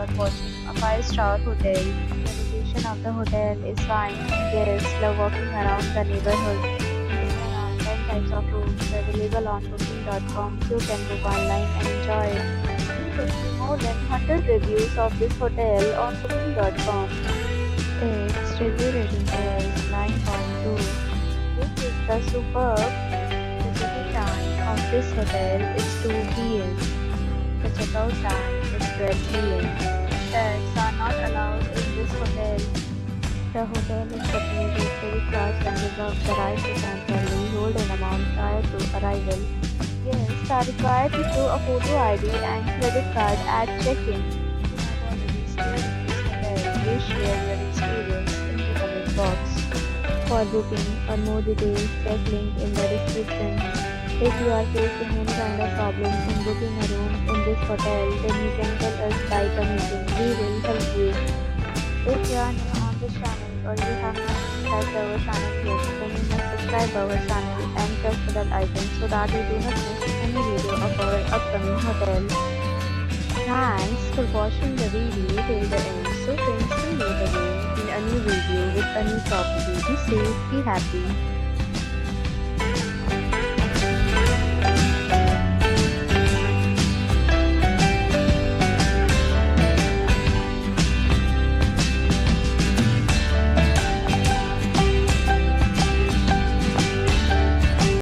are watching a five-star hotel. The location of the hotel is fine. Guests love walking around the neighborhood. There are 10 types of rooms available on booking.com. You can book online and enjoy it. You can see more than 100 reviews of this hotel on booking.com. Its review rating is 9.2, which is the superb. The check-in time of this hotel is 2 p.m. The checkout time is 12 p.m. Pets are not allowed in this hotel. The hotel accepts major credit cards and reserves the right to temporarily hold an amount prior to arrival. Guests are required to show a photo ID and credit card at check-in. If you have already stayed in this hotel, please share your experience in the comment box. For booking or more details, check link in the description. If you are facing any kind of problem in booking a room in this hotel, then you can tell us by commenting. We will help you. If you are new on this channel or you have not subscribed our channel yet, then you must subscribe our channel and press the bell icon so that you do not miss any video of our upcoming hotel. Thanks for watching the video till the end. So friends, see you again in a new video with a new property. Be safe, be happy.